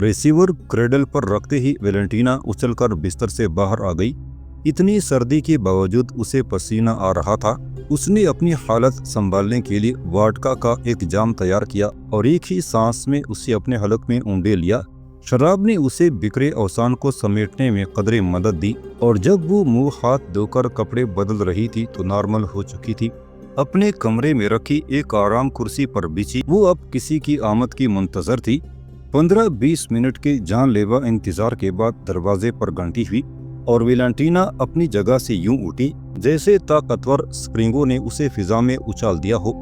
Receiver cradle पर रखते ही Valentina उछलकर बिस्तर से बाहर आ गई। इतनी सर्दी के बावजूद उसे पसीना आ रहा था। उसने अपनी हालत संभालने के लिए वोडका का एक जाम तैयार किया और एक ही सांस में उसे अपने हलक में ऊंडे लिया। शराब ने उसे बिखरे अवसान को समेटने में कदरे मदद दी और जब वो मुंह हाथ धोकर कपड़े बदल रही थी तो नॉर्मल हो चुकी थी। अपने कमरे में रखी एक आराम कुर्सी पर बिछी वो अब किसी की आमद की मुंतजर थी। 15-20 मिनट के जानलेवा इंतजार के बाद दरवाजे पर घंटी हुई और वैलेंटीना अपनी जगह से यूं उठी जैसे ताकतवर स्प्रिंगों ने उसे फिजा में उछाल दिया हो।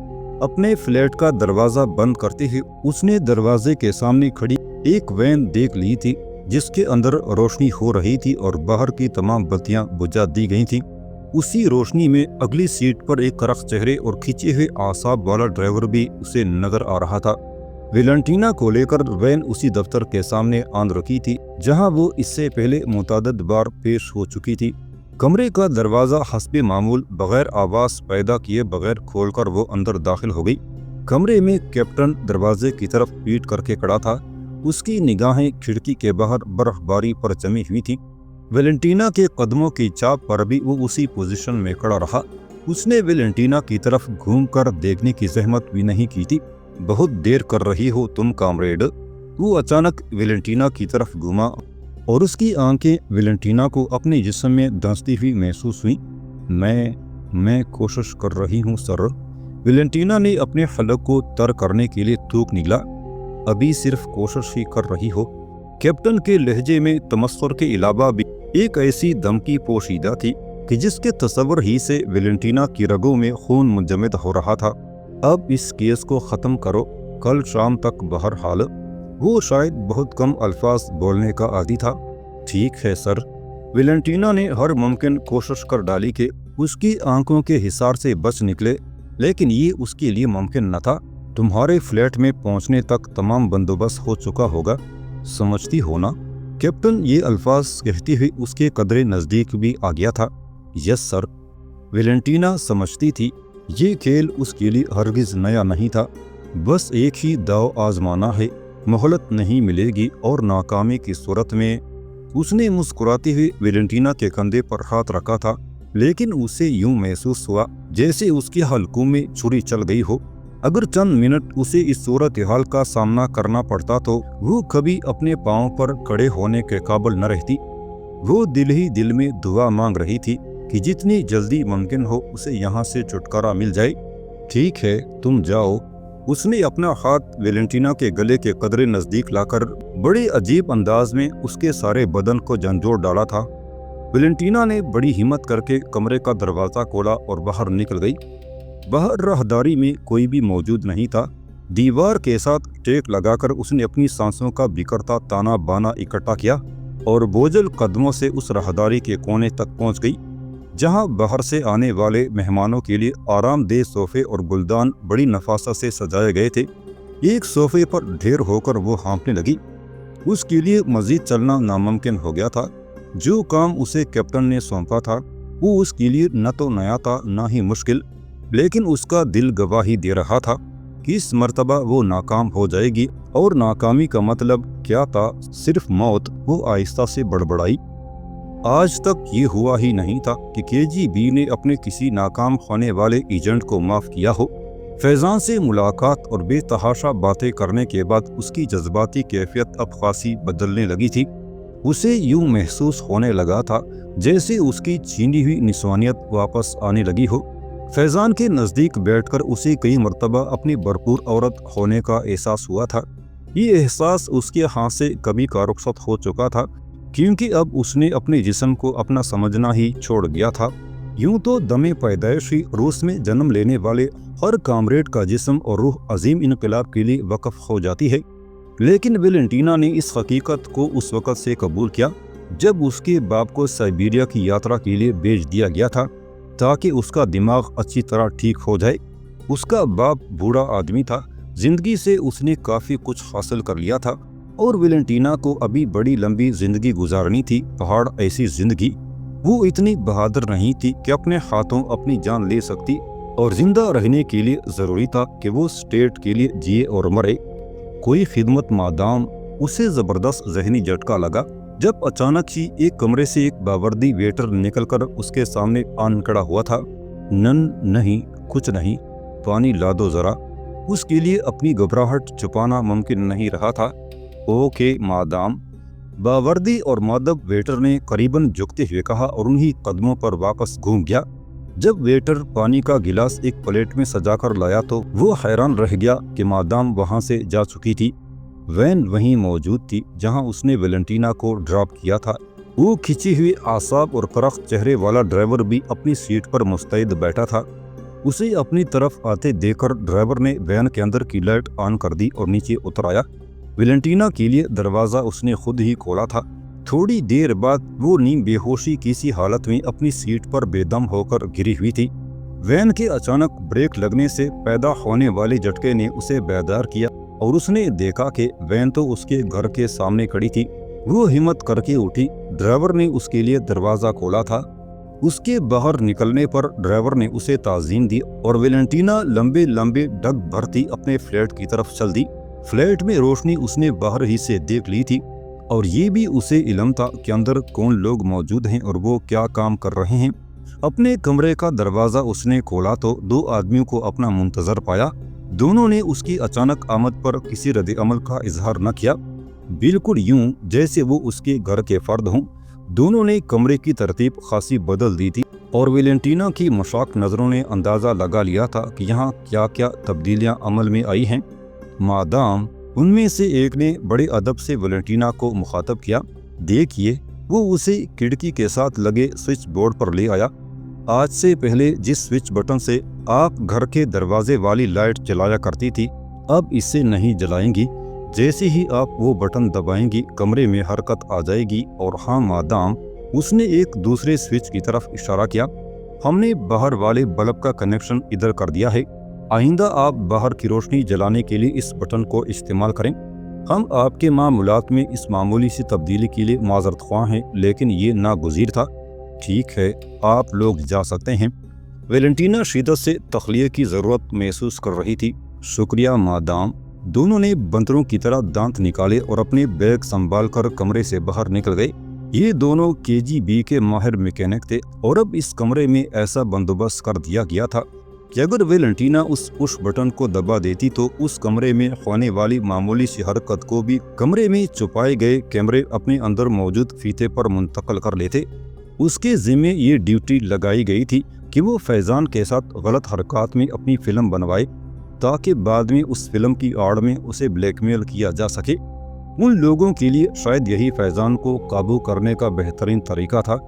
अपने फ्लैट का दरवाजा बंद करते ही उसने दरवाजे के सामने खड़ी एक वैन देख ली थी जिसके अंदर रोशनी हो रही थी और बाहर की तमाम बत्तियां बुझा दी गई थी। उसी रोशनी में अगली सीट पर एक करख चेहरे और खिंचे हुए आसाब वाला ड्राइवर भी उसे नजर आ रहा था। वैलेंटीना को लेकर वैन उसी दफ्तर के सामने आन रखी थी जहां वो इससे पहले मुतादिद बार पेश हो चुकी थी। कमरे का दरवाजा हस्बे मामूल बगैर आवाज पैदा किए बगैर खोलकर वो अंदर दाखिल हो गई। कमरे में कैप्टन दरवाजे की तरफ पीठ करके खड़ा था। उसकी निगाहें खिड़की के बाहर बर्फबारी पर जमी हुई थी। वैलेंटीना के कदमों की चाप पर भी वो उसी पोजीशन में खड़ा रहा। उसने वैलेंटीना की तरफ घूमकर देखने की जहमत भी नहीं की थी। बहुत देर कर रही हो तुम कामरेड। वो अचानक वैलेंटीना की तरफ घूमा और उसकी आंखें वैलेंटीना को अपने जिस्म में धंसती हुई महसूस हुई। मैं कोशिश कर रही हूँ सर। वैलेंटीना ने अपने हलक को तर करने के लिए थूक निकला। अभी सिर्फ कोशिश ही कर रही हो। कैप्टन के लहजे में तमस्खुर के अलावा भी एक ऐसी धमकी पोशीदा थी कि जिसके तस्वर ही से वैलेंटीना की रगों में खून मुंजमद हो रहा था। अब इस केस को ख़त्म करो, कल शाम तक बहरहाल। वो शायद बहुत कम अल्फाज बोलने का आदी था। ठीक है सर। वैलेंटीना ने हर मुमकिन कोशिश कर डाली कि उसकी आंखों के हिसार से बच निकले, लेकिन ये उसके लिए मुमकिन न था। तुम्हारे फ्लैट में पहुंचने तक तमाम बंदोबस्त हो चुका होगा, समझती हो ना? कैप्टन ये अल्फाज कहती हुई उसके कदरे नज़दीक भी आ गया था। Yes sir. वैलेंटीना समझती थी ये खेल उसके लिए हरगिज नया नहीं था। बस एक ही दाव आजमाना है, मोहलत नहीं मिलेगी और नाकामी की सूरत में। उसने मुस्कुराती हुई वैलेंटीना के कंधे पर हाथ रखा था, लेकिन उसे यूं महसूस हुआ जैसे उसके हलकों में छुरी चल गई हो। अगर चंद मिनट उसे इस सूरत हाल का सामना करना पड़ता तो वो कभी अपने पांव पर खड़े होने के काबिल न रहती। वो दिल ही दिल में दुआ मांग रही थी कि जितनी जल्दी मुमकिन हो उसे यहाँ से छुटकारा मिल जाए। ठीक है, तुम जाओ। उसने अपना हाथ वैलेंटीना के गले के कदरे नज़दीक लाकर बड़े अजीब अंदाज में उसके सारे बदन को झंझोड़ डाला था। वैलेंटीना ने बड़ी हिम्मत करके कमरे का दरवाज़ा खोला और बाहर निकल गई। बाहर राहदारी में कोई भी मौजूद नहीं था। दीवार के साथ टेक लगाकर उसने अपनी सांसों का बिखरता ताना बाना इकट्ठा किया और बोझल कदमों से उस राहदारी के कोने तक पहुंच गई जहां बाहर से आने वाले मेहमानों के लिए आरामदेह सोफे और गुलदान बड़ी नफासत से सजाए गए थे। एक सोफे पर ढेर होकर वो हाँफने लगी। उसके लिए मजीद चलना नामुमकिन हो गया था। जो काम उसे कैप्टन ने सौंपा था वो उसके लिए न तो नया था न ही मुश्किल, लेकिन उसका दिल गवाही दे रहा था कि इस मर्तबा वो नाकाम हो जाएगी। और नाकामी का मतलब क्या था? सिर्फ मौत। वो आहिस्ता से बड़बड़ाई। आज तक ये हुआ ही नहीं था कि केजीबी ने अपने किसी नाकाम होने वाले एजेंट को माफ किया हो। फैजान से मुलाकात और बेतहाशा बातें करने के बाद उसकी जज्बाती कैफियत अब खासी बदलने लगी थी। उसे यूं महसूस होने लगा था जैसे उसकी छीनी हुई निस्वानियत वापस आने लगी हो। फैजान के नज़दीक बैठकर उसे कई मरतबा अपनी भरपूर औरत होने का एहसास हुआ था। ये एहसास उसके हाथ से कभी का रुखसत हो चुका था, क्योंकि अब उसने अपने जिस्म को अपना समझना ही छोड़ दिया था। यूं तो दमे पैदाइशी रूस में जन्म लेने वाले हर कामरेड का जिस्म और रूह अजीम इनकलाब के लिए वक़्फ़ हो जाती है, लेकिन वैलेंटीना ने इस हकीकत को उस वक़्त से कबूल किया जब उसके बाप को साइबेरिया की यात्रा के लिए भेज दिया गया था ताकि उसका दिमाग अच्छी तरह ठीक हो जाए। उसका बाप बूढ़ा आदमी था। जिंदगी से उसने काफ़ी कुछ हासिल कर लिया था और वैलेंटीना को अभी बड़ी लंबी जिंदगी गुजारनी थी। पहाड़ ऐसी जिंदगी। वो इतनी बहादुर नहीं थी कि अपने हाथों अपनी जान ले सकती, और जिंदा रहने के लिए ज़रूरी था कि वो स्टेट के लिए जिए और मरे। कोई खिदमत मादाम उसे जबरदस्त जहनी झटका लगा जब अचानक ही एक कमरे से एक बावर्दी वेटर निकलकर उसके सामने आन खड़ा हुआ था। नहीं, कुछ नहीं, पानी ला दो जरा। उसके लिए अपनी घबराहट छुपाना मुमकिन नहीं रहा था। ओके मादाम, बावर्दी और मादब वेटर ने करीबन झुकते हुए कहा और उन्हीं कदमों पर वापस घूम गया। जब वेटर पानी का गिलास एक प्लेट में सजाकर लाया तो वो हैरान रह गया कि मादाम वहां से जा चुकी थी। वैन वहीं मौजूद थी जहां उसने वेलेंटीना को ड्रॉप किया था। वो खिंची हुई आसाब और करख्त चेहरे वाला ड्राइवर भी अपनी सीट पर मुस्तैद बैठा था। उसे अपनी तरफ आते देखकर ड्राइवर ने वैन के अंदर की लाइट ऑन कर दी और नीचे उतर आया। वेलेंटीना के लिए दरवाज़ा उसने खुद ही खोला था। थोड़ी देर बाद वो नीम बेहोशी किसी हालत में अपनी सीट पर बेदम होकर गिरी हुई थी। वैन के अचानक ब्रेक लगने से पैदा होने वाले झटके ने उसे बेदार किया और उसने देखा कि वैन तो उसके घर के सामने खड़ी थी। वो हिम्मत करके उठी। ड्राइवर ने उसके लिए दरवाज़ा खोला था। उसके बाहर निकलने पर ड्राइवर ने उसे ताज़ीम दी और वेलेंटीना लंबे लंबे डग भरती अपने फ्लैट की तरफ चल दी। फ्लैट में रोशनी उसने बाहर ही से देख ली थी और ये भी उसे इल्म था कि अंदर कौन लोग मौजूद हैं और वो क्या काम कर रहे हैं। अपने कमरे का दरवाज़ा उसने खोला तो दो आदमियों को अपना मुंतजर पाया। दोनों ने उसकी अचानक आमद पर किसी रद्द अमल का इजहार न किया, बिल्कुल यूं जैसे वो उसके घर के फर्द हों। दोनों ने कमरे की तरतीब खासी बदल दी थी और वेलेंटीना की मशाक नज़रों ने अंदाज़ा लगा लिया था कि यहाँ क्या क्या तब्दीलियाँ अमल में आई हैं। मादाम, उनमें से एक ने बड़े अदब से वेलेंटीना को मुखातब किया। देखिए, वो उसे खिड़की के साथ लगे स्विच बोर्ड पर ले आया। आज से पहले जिस स्विच बटन से आप घर के दरवाजे वाली लाइट जलाया करती थी, अब इससे नहीं जलाएंगी। जैसे ही आप वो बटन दबाएंगी कमरे में हरकत आ जाएगी। और हाँ मादाम, उसने एक दूसरे स्विच की तरफ इशारा किया, हमने बाहर वाले बल्ब का कनेक्शन इधर कर दिया है। आइंदा आप बाहर की रोशनी जलाने के लिए इस बटन को इस्तेमाल करें। हम आपके मामूलात में इस मामूली सी तब्दीली के लिए माजरत ख्वाह हैं, लेकिन ये नागुज़ीर था। ठीक है, आप लोग जा सकते हैं। वेलेंटीना शिद्दत से तखलिए की ज़रूरत महसूस कर रही थी। शुक्रिया मादाम। दोनों ने बंदरों की तरह दांत निकाले और अपने बैग संभाल कर कमरे से बाहर निकल गए। ये दोनों KGB के माहिर मैकेनिक थे और अब इस कमरे में ऐसा बंदोबस्त कर दिया गया था कि अगर वेलेंटीना उस पुश बटन को दबा देती तो उस कमरे में होने वाली मामूली सी हरकत को भी कमरे में छुपाए गए कैमरे अपने अंदर मौजूद फीते पर मुंतकिल कर लेते। उसके ज़िम्मे ये ड्यूटी लगाई गई थी कि वो फैज़ान के साथ गलत हरकत में अपनी फ़िल्म बनवाए ताकि बाद में उस फिल्म की आड़ में उसे ब्लैकमेल किया जा सके। उन लोगों के लिए शायद यही फैज़ान को काबू करने का बेहतरीन तरीका था,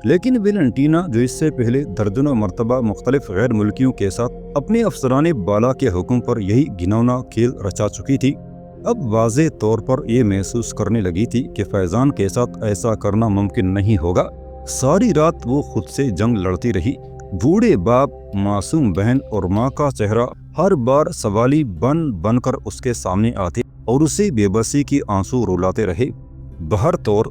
लेकिन वेलेंटीना जो इससे पहले दर्जनों मरतबा मुख्तलिफ गैर मुल्कियों के साथ अपने अफसराने बाला के हुक्म पर यही घिनौना खेल रचा चुकी थी, अब वाज़े तौर पर यह महसूस करने लगी थी कि फैज़ान के साथ ऐसा करना मुमकिन नहीं होगा। सारी रात वो खुद से जंग लड़ती रही। बूढ़े बाप, मासूम बहन और माँ का चेहरा हर बार सवाली बन बनकर उसके सामने आते और उसे बेबसी की आंसू रुलाते रहे। बहर तौर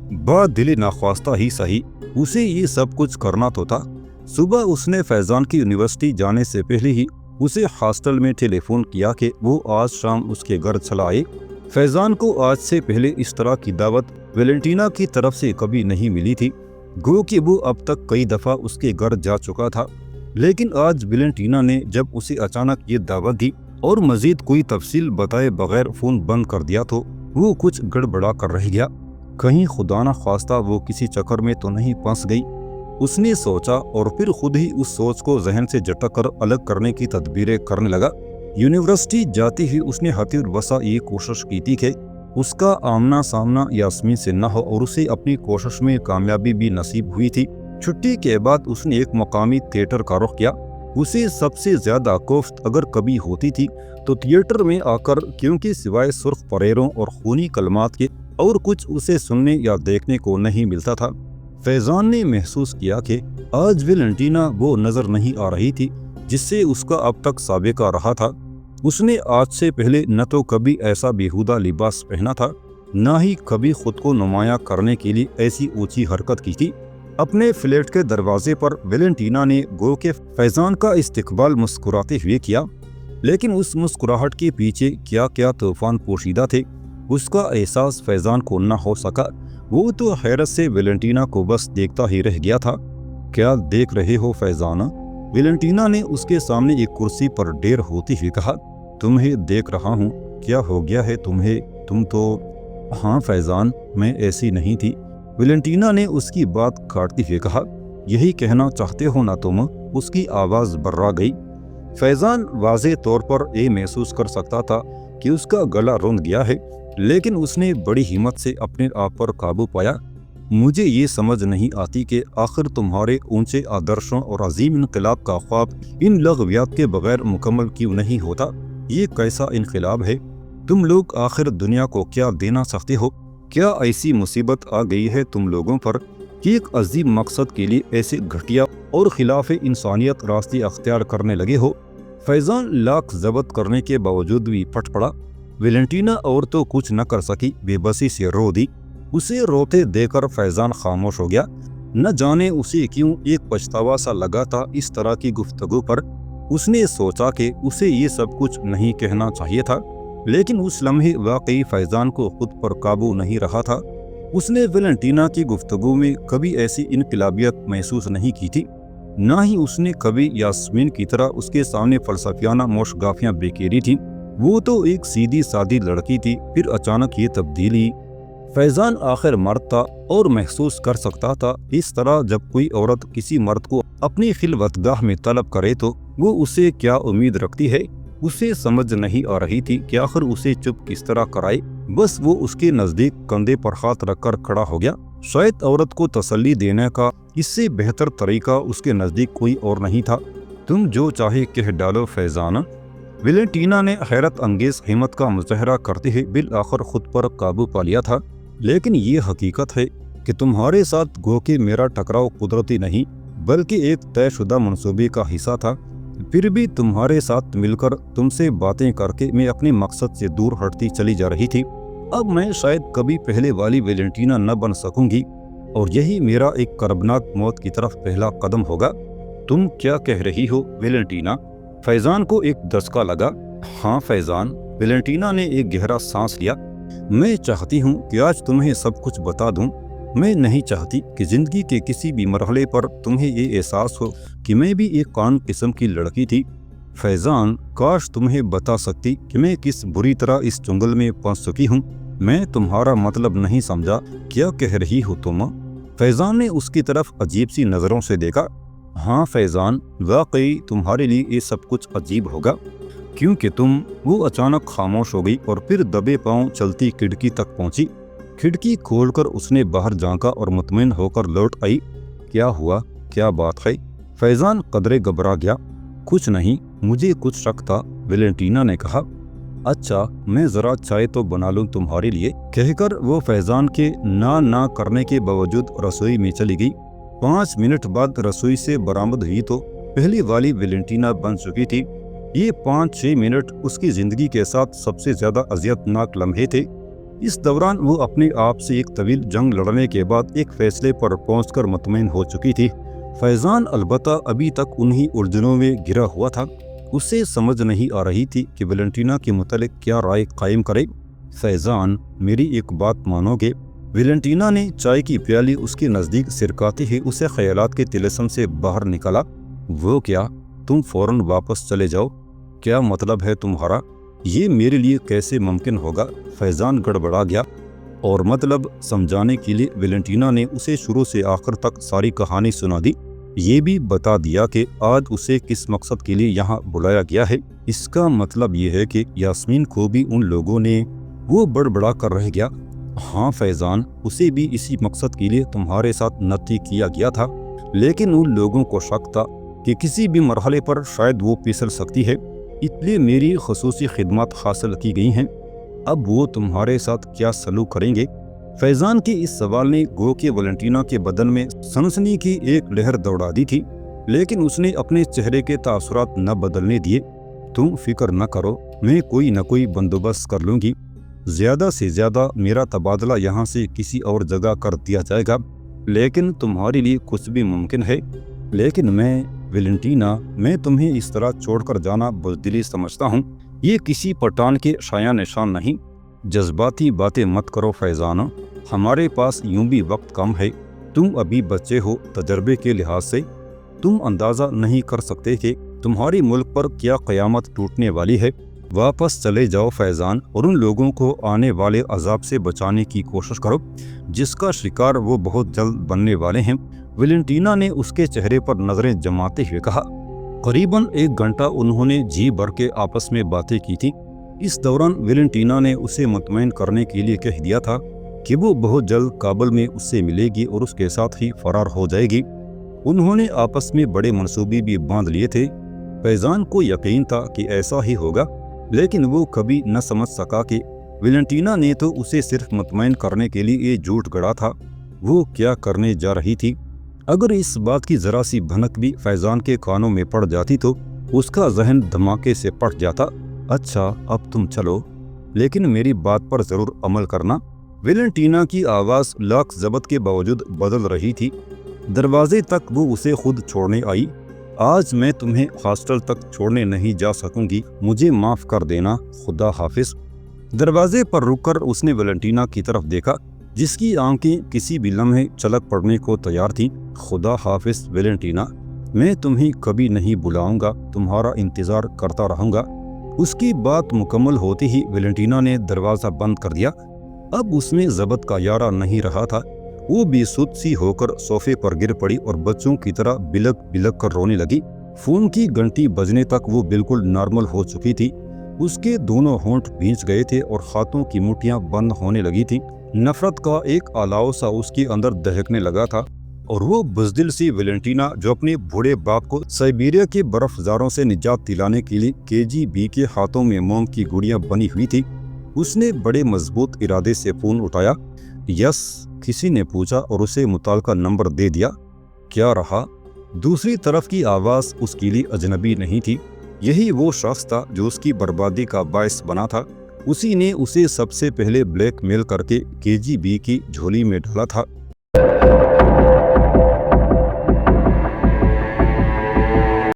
दिली नाख्वास्ता ही सही, उसे ये सब कुछ करना तो था। सुबह उसने फैज़ान की यूनिवर्सिटी जाने से पहले ही उसे हॉस्टल में टेलीफोन किया कि वो आज शाम उसके घर चला आए। फैज़ान को आज से पहले इस तरह की दावत वेलेंटीना की तरफ से कभी नहीं मिली थी, गो कि वो अब तक कई दफ़ा उसके घर जा चुका था। लेकिन आज वेलेंटीना ने जब उसे अचानक ये दावत दी और मजीद कोई तफसील बताए बगैर फ़ोन बंद कर दिया तो वो कुछ गड़बड़ा कर रह गया। कहीं खुदा न ख्वास्ता वो किसी चक्कर में तो नहीं फंस गई, उसने सोचा और फिर खुद ही उस सोच को जहन से झटक कर अलग करने की तदबीरें करने लगा। यूनिवर्सिटी जाते ही उसने हतीर वसा ये कोशिश की थी कि उसका आमना सामना यास्मीन से न हो और उसे अपनी कोशिश में कामयाबी भी नसीब हुई थी। छुट्टी के बाद उसने एक मकामी थिएटर का रुख किया। उसे सबसे ज़्यादा कोफ्त अगर कभी होती थी तो थिएटर में आकर, क्योंकि सिवाय सुर्ख परेरों और खूनी कलमात के और कुछ उसे सुनने या देखने को नहीं मिलता था। फैज़ान ने महसूस किया कि आज वेलेंटीना वो नज़र नहीं आ रही थी जिससे उसका अब तक साबिका रहा था। उसने आज से पहले न तो कभी ऐसा बेहुदा लिबास पहना था, न ही कभी खुद को नुमाया करने के लिए ऐसी ऊंची हरकत की थी। अपने फ्लैट के दरवाजे पर वेलेंटीना ने गो के फैज़ान का इस्तकबाल मुस्कुराते हुए किया, लेकिन उस मुस्कुराहट के पीछे क्या क्या तूफान पोशीदा थे। اس کا احساس فیضان کو نہ ہو سکا۔ وہ تو حیرت سے ویلنٹینا کو بس دیکھتا ہی رہ گیا تھا۔ کیا دیکھ رہے ہو فیضان؟ ویلنٹینا نے اس کے سامنے ایک کرسی پر ڈیر ہوتی ہوئی کہا۔ تمہیں دیکھ رہا ہوں، کیا ہو گیا ہے تمہیں؟ تم تو… ہاں فیضان، میں ایسی نہیں تھی، ویلنٹینا نے اس کی بات کاٹتے ہوئے کہا۔ یہی کہنا چاہتے ہو نا تم؟ اس کی آواز برا گئی۔ فیضان واضح طور پر یہ محسوس کر سکتا تھا کہ اس کا گلا روند گیا ہے، لیکن اس نے بڑی ہمت سے اپنے آپ پر قابو پایا۔ مجھے یہ سمجھ نہیں آتی کہ آخر تمہارے اونچے آدرشوں اور عظیم انقلاب کا خواب ان لغویات کے بغیر مکمل کیوں نہیں ہوتا؟ یہ کیسا انقلاب ہے؟ تم لوگ آخر دنیا کو کیا دینا چاہتے ہو؟ کیا ایسی مصیبت آ گئی ہے تم لوگوں پر کہ ایک عظیم مقصد کے لیے ایسے گھٹیا اور خلاف انسانیت راستے اختیار کرنے لگے ہو؟ فیضان لاکھ ضبط کرنے کے باوجود بھی پھٹ پڑا۔ ویلنٹینا اور تو کچھ نہ کر سکی، بے بسی سے رو دی۔ اسے روتے دیکھ کر فیضان خاموش ہو گیا۔ نہ جانے اسے کیوں ایک پچھتاوا سا لگا تھا اس طرح کی گفتگو پر۔ اس نے سوچا کہ اسے یہ سب کچھ نہیں کہنا چاہیے تھا، لیکن اس لمحے واقعی فیضان کو خود پر قابو نہیں رہا تھا۔ اس نے ویلنٹینا کی گفتگو میں کبھی ایسی انقلابیت محسوس نہیں کی تھی، نہ ہی اس نے کبھی یاسمین کی طرح اس کے سامنے فلسفیانہ موشگافیاں بکھیری تھیں۔ وہ تو ایک سیدھی سادی لڑکی تھی، پھر اچانک یہ تبدیلی۔ فیضان آخر مرد تھا اور محسوس کر سکتا تھا اس طرح جب کوئی عورت کسی مرد کو اپنی خلوتگاہ میں طلب کرے تو وہ اسے کیا امید رکھتی ہے۔ اسے سمجھ نہیں آ رہی تھی کہ آخر اسے چپ کس طرح کرائے۔ بس وہ اس کے نزدیک کندھے پر ہاتھ رکھ کر کھڑا ہو گیا۔ شاید عورت کو تسلی دینے کا اس سے بہتر طریقہ اس کے نزدیک کوئی اور نہیں تھا۔ تم جو چاہے کہہ ڈالو فیضان، ویلنٹینا نے حیرت انگیز ہمت کا مظاہرہ کرتے ہوئے بالآخر خود پر قابو پا لیا تھا۔ لیکن یہ حقیقت ہے کہ تمہارے ساتھ گو کہ میرا ٹکراؤ قدرتی نہیں بلکہ ایک طے شدہ منصوبے کا حصہ تھا۔ پھر بھی تمہارے ساتھ مل کر، تم سے باتیں کر کے میں اپنے مقصد سے دور ہٹتی چلی جا رہی تھی۔ اب میں شاید کبھی پہلے والی ویلنٹینا نہ بن سکوں گی، اور یہی میرا ایک کربناک موت کی طرف پہلا قدم ہوگا۔ تم کیا کہہ رہی ہو ویلنٹینا؟ فیضان کو ایک دھچکا لگا۔ ہاں فیضان، ویلنٹینا نے ایک گہرا سانس لیا۔ میں چاہتی ہوں کہ آج تمہیں سب کچھ بتا دوں۔ میں نہیں چاہتی کہ زندگی کے کسی بھی مرحلے پر تمہیں یہ احساس ہو کہ میں بھی ایک عام قسم کی لڑکی تھی۔ فیضان، کاش تمہیں بتا سکتی کہ میں کس بری طرح اس جنگل میں پھنس چکی ہوں۔ میں تمہارا مطلب نہیں سمجھا، کیا کہہ رہی ہو تم؟ فیضان نے اس کی طرف عجیب سی نظروں سے دیکھا۔ ہاں فیضان، واقعی تمہارے لیے یہ سب کچھ عجیب ہوگا، کیونکہ تم… وہ اچانک خاموش ہو گئی اور پھر دبے پاؤں چلتی کھڑکی تک پہنچی۔ کھڑکی کھول کر اس نے باہر جھانکا اور مطمئن ہو کر لوٹ آئی۔ کیا ہوا؟ کیا بات ہے؟ فیضان قدرے گھبرا گیا۔ کچھ نہیں، مجھے کچھ شک تھا، ویلنٹینا نے کہا۔ اچھا، میں ذرا چائے تو بنا لوں تمہارے لیے، کہہ کر وہ فیضان کے نہ کرنے کے باوجود رسوئی میں چلی گئی۔ 5 منٹ بعد رسوئی سے برآمد ہوئی تو پہلی والی ویلنٹینا بن چکی تھی۔ یہ 5-6 منٹ اس کی زندگی کے ساتھ سب سے زیادہ اذیت ناک لمحے تھے۔ اس دوران وہ اپنے آپ سے ایک طویل جنگ لڑنے کے بعد ایک فیصلے پر پہنچ کر مطمئن ہو چکی تھی۔ فیضان البتہ ابھی تک انہی الجھنوں میں گھرا ہوا تھا۔ اسے سمجھ نہیں آ رہی تھی کہ ویلنٹینا کے متعلق کیا رائے قائم کرے۔ فیضان، میری ایک بات مانو گے؟ ویلنٹینا نے چائے کی پیالی اس کے نزدیک سرکاتے ہی اسے خیالات کے طلسم سے باہر نکالا۔ وہ کیا؟ تم فوراً واپس چلے جاؤ؟ کیا مطلب ہے تمہارا؟ یہ میرے لیے کیسے ممکن ہوگا؟ فیضان گڑبڑا گیا، اور مطلب سمجھانے کے لیے ویلنٹینا نے اسے شروع سے آخر تک ساری کہانی سنا دی۔ یہ بھی بتا دیا کہ آج اسے کس مقصد کے لیے یہاں بلایا گیا ہے۔ اس کا مطلب یہ ہے کہ یاسمین کو بھی ان لوگوں نے… وہ بڑبڑا کر رہ گیا۔ ہاں فیضان، اسے بھی اسی مقصد کے لیے تمہارے ساتھ نتی کیا گیا تھا، لیکن ان لوگوں کو شک تھا کہ کسی بھی مرحلے پر شاید وہ پھسل سکتی ہے، اس لیے میری خصوصی خدمات حاصل کی گئی ہیں۔ اب وہ تمہارے ساتھ کیا سلوک کریں گے؟ فیضان کے اس سوال نے گو کہ ویلنٹینا کے بدن میں سنسنی کی ایک لہر دوڑا دی تھی، لیکن اس نے اپنے چہرے کے تاثرات نہ بدلنے دیے۔ تم فکر نہ کرو، میں کوئی نہ کوئی بندوبست کر لوں گی۔ زیادہ سے زیادہ میرا تبادلہ یہاں سے کسی اور جگہ کر دیا جائے گا، لیکن تمہارے لیے کچھ بھی ممکن ہے۔ لیکن ویلنٹینا، میں تمہیں اس طرح چھوڑ کر جانا بزدلی سمجھتا ہوں۔ یہ کسی پٹھان کے شایان نشان نہیں۔ जज्बाती बातें मत करो फैजाना, हमारे पास यूं भी वक्त कम है। तुम अभी बच्चे हो, तजर्बे के लिहाज से तुम अंदाज़ा नहीं कर सकते कि तुम्हारी मुल्क पर क्या क़यामत टूटने वाली है। वापस चले जाओ फैज़ान, और उन लोगों को आने वाले अजाब से बचाने की कोशिश करो जिसका शिकार वो बहुत जल्द बनने वाले हैं। वेलेंटीना ने उसके चेहरे पर नज़रें जमाते हुए कहा। करीबन 1 घंटा उन्होंने जी भर के आपस में बातें की थी। इस दौरान वेलेंटीना ने उसे मुतमईन करने के लिए कह दिया था कि वो बहुत जल्द काबुल में उससे मिलेगी और उसके साथ ही फरार हो जाएगी। उन्होंने आपस में बड़े मंसूबे भी बांध लिए थे। फैज़ान को यकीन था कि ऐसा ही होगा, लेकिन वो कभी न समझ सका कि वेलेंटीना ने तो उसे सिर्फ मुतमईन करने के लिए ये झूठ गढ़ा था। वो क्या करने जा रही थी? अगर इस बात की ज़रा सी भनक भी फैज़ान के कानों में पड़ जाती तो उसका जहन धमाके से पट जाता। अच्छा, अब तुम चलो, लेकिन मेरी बात पर ज़रूर अमल करना। वेलेंटीना की आवाज़ लाख ज़ब्त के बावजूद बदल रही थी। दरवाजे तक वो उसे खुद छोड़ने आई। आज मैं तुम्हें हॉस्टल तक छोड़ने नहीं जा सकूंगी, मुझे माफ़ कर देना, खुदा हाफिज। दरवाजे पर रुककर उसने वेलेंटीना की तरफ देखा, जिसकी आंखें किसी भी लम्हे चलक पड़ने को तैयार थीं। खुदा हाफिज वेलेंटीना, मैं तुम्हें कभी नहीं बुलाऊंगा, तुम्हारा इंतज़ार करता रहूंगा। उसकी बात मुकम्मल होती ही वेलेंटीना ने दरवाज़ा बंद कर दिया। अब उसमें ज़ब्त का यारा नहीं रहा था। वो बेसुध सी होकर सोफे पर गिर पड़ी और बच्चों की तरह बिलक बिलक कर रोने लगी। फ़ोन की घंटी बजने तक वो बिल्कुल नॉर्मल हो चुकी थी। उसके दोनों होंठ भींच गए थे और हाथों की मुट्ठियां बंद होने लगी थी। नफरत का एक अलाव सा उसके अंदर दहकने लगा था, और वो बुज़दिल सी वेलेंटीना, जो अपने बूढ़े बाप को साइबेरिया के बर्फजारों से निजात दिलाने के लिए KGB के हाथों में मोम की गुड़ियाँ बनी हुई थी, उसने बड़े मजबूत इरादे से फ़ोन उठाया। यस, किसी ने पूछा और उसे मुताल्लिका नंबर दे दिया। क्या रहा? दूसरी तरफ की आवाज़ उसके लिए अजनबी नहीं थी। यही वो शख्स था जो उसकी बर्बादी का बायस बना था। उसी ने उसे सबसे पहले ब्लैकमेल करके KGB की झोली में डाला था।